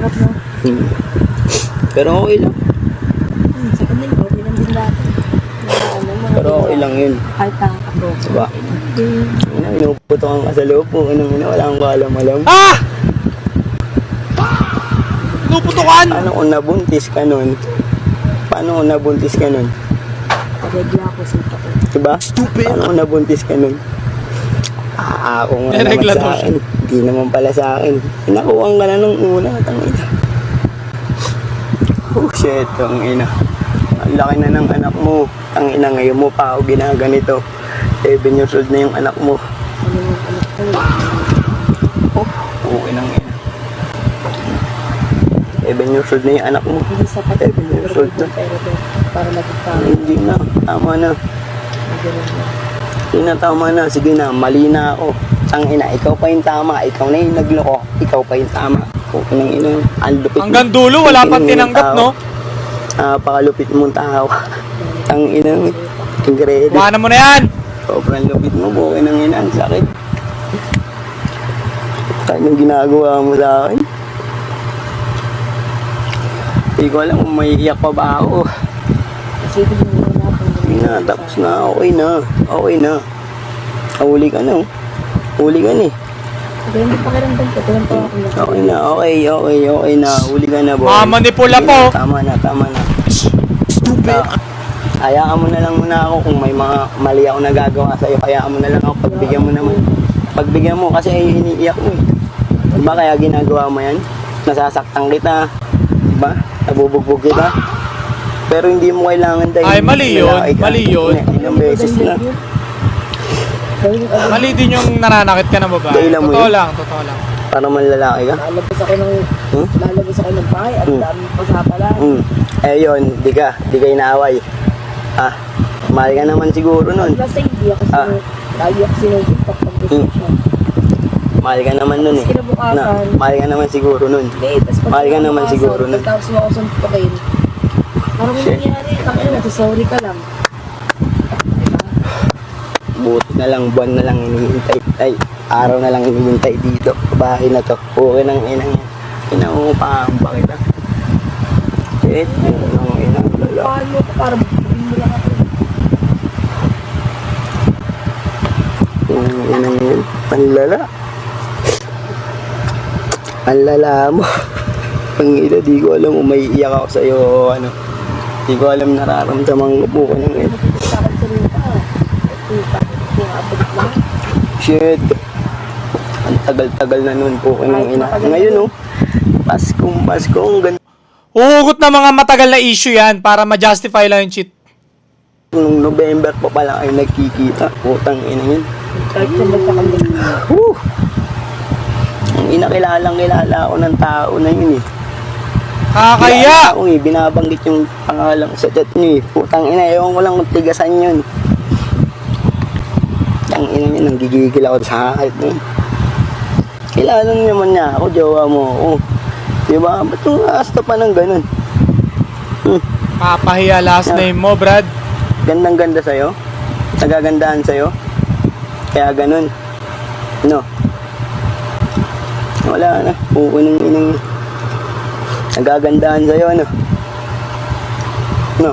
Sarap mo. Pero okay lang. Sa kanil, okay lang din dati. Pero okay lang yun. Kahit nakakapro. Diba? Inuputokan ka sa loob po. Wala akong kaalam-alam. Ah! Luputukan! Paano kung nabuntis ka nun? Regla ako sa ito. Diba? Stupid! Paano kung nabuntis ka nun? Ako nga naman Regla sa to akin. Hindi naman pala sa akin. Nakuha ka na nung una. Tangina. Oh shit, tangina. Ang laki na ng anak mo. Tangina, ngayon mo pa ako ginaganito. 7 years old na yung anak mo. Ano yung anak ko? Okay nang ina. 7 years old na yung anak mo. Hindi sapat. 7 years old na. Pero para magkakaroon. Hindi na. Tama na. Hindi na, tama na. Sige na, mali na ako. Tangina, ikaw pa yung tama. Ikaw na yung nagloko. Ikaw pa yung tama. Okay nang ina. Ang lupit mo. Hanggang dulo, wala pang tinanggap, no? Pakalupit mong tao. Tangina mo. Ingredient. Buwanan mo na yan! Sobrang lupit mo, buhay ng ina, ang sakit. Kahit yung ginagawa mo sa akin. Hindi ko alam kung may iyak pa ba ako. Kasi ito yung mga Hindi na, tapos na, okay na. Okay na. Huli ka na, oh. Huli ka na eh. Kaya hindi pa kiramdam ko. Kaya pa ako na. Okay na, okay na. Huli ka na, boy. Manipula Sige po. na, tama na. Stupid! Hayaan mo na lang muna ako kung may mga mali ako nagagawa sa'yo. Hayaan mo na lang ako, pagbigyan mo naman. Pagbigyan mo kasi iniiyak mo eh. Diba kaya ginagawa mo yan? Nasasaktan kita. Diba? Nabubugbog kita. Pero hindi mo kailangan dahil Ay, mali yun. Mali yun. Ilang beses na. Mali din yung nananakit ka ng babae. Dahil mo Totoo yun. lang, totoo lang. Para manlalaki ka. Lalabas ako ng bahay at dami pasapalan. Eh yun, di ka inaaway. Mahal ka naman siguro nun. Kasi hindi ako lagi ako sinusuntok pag gusto siya. Mahal ka naman nun eh. Kinabukasan. Mahal ka naman siguro nun. Mahal ka naman siguro nun. Pagkatapos mo ako suntukin, parang may nangyari, tangin na, sorry ka lang. Buti na lang, buwan na lang hinihintay. Ay, araw na lang hinihintay dito. Bahay na to. Okay nang inang yan. Inaungupahan ba kita? Shit, inang inang lala. Paano ko para bumili mo lang ako. Inang yan. Ang lala. Ang lala mo. Ang ina, di ko alam kung may iyak ako sa'yo o ano. Di ko alam nararamdaman ko po. Anong ina. Sa akin sa lupa. Kung abot lang. Shit. Ang tagal-tagal na nun po. Anong ina. Ngayon oh. Pasko, ang ganda. Uhugot na mga matagal na issue yan para ma-justify lang yung cheat. Nung November pa pala kayo nagkikita. Putang ina yun. Kahit sa magkakamali. Ang kilala ako ng tao na yun eh. Kakaya! Ako eh, binabanggit yung pangalan ko sa chat niyo eh. Putang ina, ewan ko lang kung tigasan yun. Ang ina niya, nanggigigil ako sa kahit nun. Kilala naman niya ako, jowa mo ako. Diba? Ba't yung asta pa ng ganun? Papahiya last name mo, Brad. Gandang-ganda sa'yo? Nagagandahan sa'yo? Kaya ganun? No? Wala na. Pukunong inang nagagandahan sa'yo, ano? No?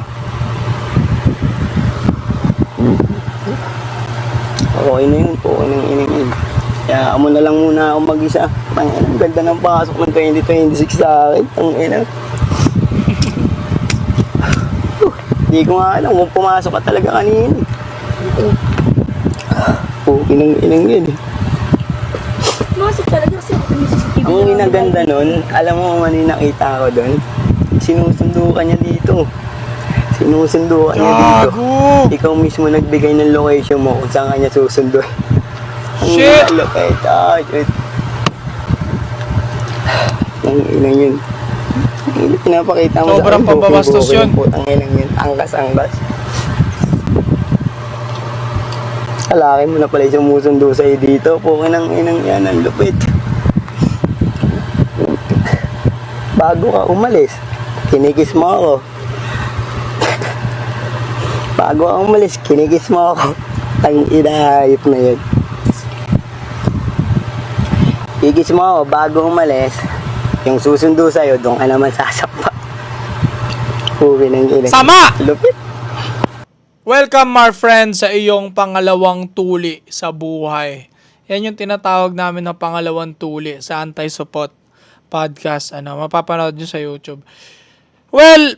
Okay na yun. Pukunong inang yun. Kaya amo na lang muna ako mag-isa. Ang ganda ng pasok ng 2026 sa akin. Ang ina. Hindi ko nga alam kung pumasok ka talaga kanina. Inang yun eh. Masok talaga kasi ako yung CCTV. Ang ginaganda nun, alam mo kung ano yung nakita ko doon? Sinusundo ka niya dito. Sinusundo ka niya dito. Gago! Ikaw mismo nagbigay ng location mo kung saan ka niya susundo. Shit! Ang lapit. Shit. Ang inang yun. Pinapakita mo Sobrang pambabastos yun. Ang inang yun. Angkas. Kalaki mo na pala yung sumusundo sa'yo dito. Pukin ang inang yan. Ang lupit. Bago ka umalis, kinikis mo ako. Bago ka umalis, kinikis mo ako. Tang inahayop na yun. Kikis mo ako bago umalis, Yung susundo sa'yo, doon ka naman sasakpa. Uwi ng ilang. Sama! Lupit. Welcome, my friend, sa iyong pangalawang tuli sa buhay. Yan yung tinatawag namin na pangalawang tuli sa Anti-Support podcast. Mapapanood nyo sa YouTube. Well,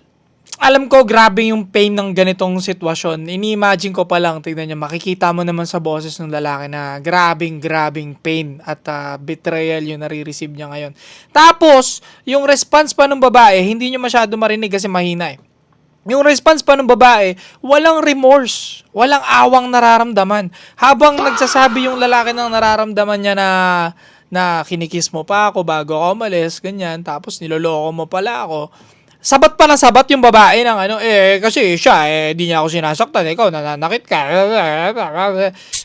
alam ko, grabe yung pain ng ganitong sitwasyon. Ini-imagine ko pa lang, tignan nyo, makikita mo naman sa boses ng lalaki na grabing pain at betrayal yung nare-receive niya ngayon. Tapos, yung response pa ng babae, hindi nyo masyado marinig kasi mahina eh. Yung response pa ng babae, walang remorse, walang awang nararamdaman. Habang nagsasabi yung lalaki ng nararamdaman niya na kinikiss mo pa ako bago ako umalis, ganyan, tapos niloloko mo pala ako. Sabat pa ng sabat yung babae ng kasi siya, di niya ako sinasaktan, ikaw nananakit ka.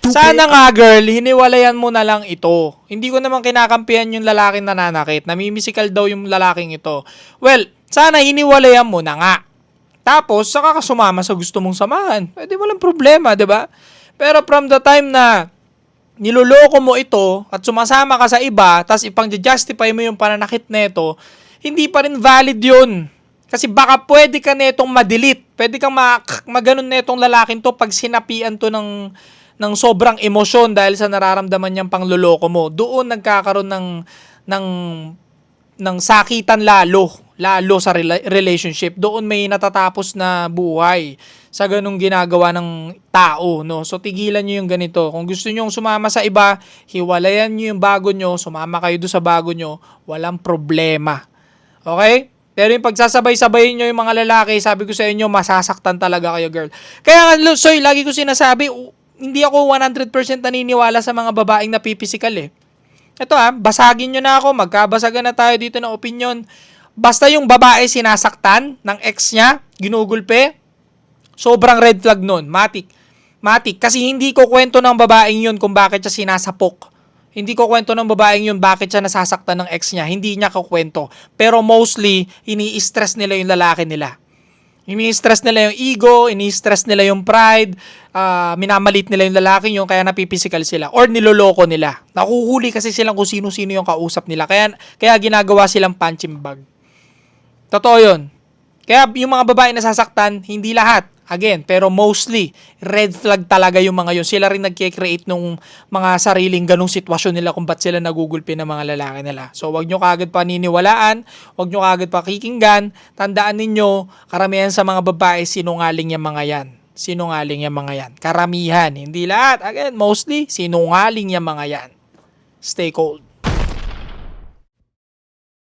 Sana nga girl, hiniwalayan mo na lang ito. Hindi ko naman kinakampihan yung lalaking nananakit, namimisikal daw yung lalaking ito. Well, sana hiniwalayan mo na nga. Tapos, saka ka sumama sa gusto mong samahan. Di walang problema, di ba? Pero from the time na niloloko mo ito at sumasama ka sa iba, tapos ipang-justify mo yung pananakit neto, hindi pa rin valid yun. Kasi baka pwede ka netong ma-delete. Pwede kang maganon netong lalaking to pag sinapian to ng sobrang emosyon dahil sa nararamdaman niyang pangloloko mo. Doon nagkakaroon ng sakitan lalo sa relationship. Doon may natatapos na buhay sa ganung ginagawa ng tao, no? So tigilan niyo yung ganito. Kung gusto niyo sumama sa iba, hiwalayan niyo yung bago niyo, sumama kayo do sa bago niyo, walang problema. Okay? Pero yung pagsasabay-sabayin niyo yung mga lalaki, sabi ko sa inyo, masasaktan talaga kayo, girl. Kaya nga, Soy, lagi ko sinasabi, hindi ako 100% naniniwala sa mga babaeng napipisikal eh. Ito basagin nyo na ako, magkabasagan na tayo dito ng opinion. Basta yung babae sinasaktan ng ex niya, ginugulpe, sobrang red flag nun, matik. Kasi hindi ko kwento ng babaeng yun kung bakit siya sinasapok. Hindi ko kwento ng babaeng yun bakit siya nasasaktan ng ex niya, hindi niya kukwento. Pero mostly, ini-stress nila yung lalaki nila. Ini-stress nila yung ego, ini-stress nila yung pride, minamalit nila yung lalaki yun, kaya napipisikal sila. Or niloloko nila. Nakuhuli kasi silang kung sino-sino yung kausap nila. Kaya ginagawa silang punching bag. Totoo yun. Kaya yung mga babae nasasaktan, hindi lahat. Again, pero mostly, red flag talaga yung mga yun. Sila rin nagkikreate nung mga sariling ganong sitwasyon nila kung ba't sila nagugulpi ng mga lalaki nila. So, wag nyo kagad paniniwalaan, wag nyo kagad pakikinggan. Tandaan ninyo, karamihan sa mga babae, sinungaling yung mga yan. Sinungaling yung mga yan. Karamihan, hindi lahat. Again, mostly, sinungaling yung mga yan. Stay cold.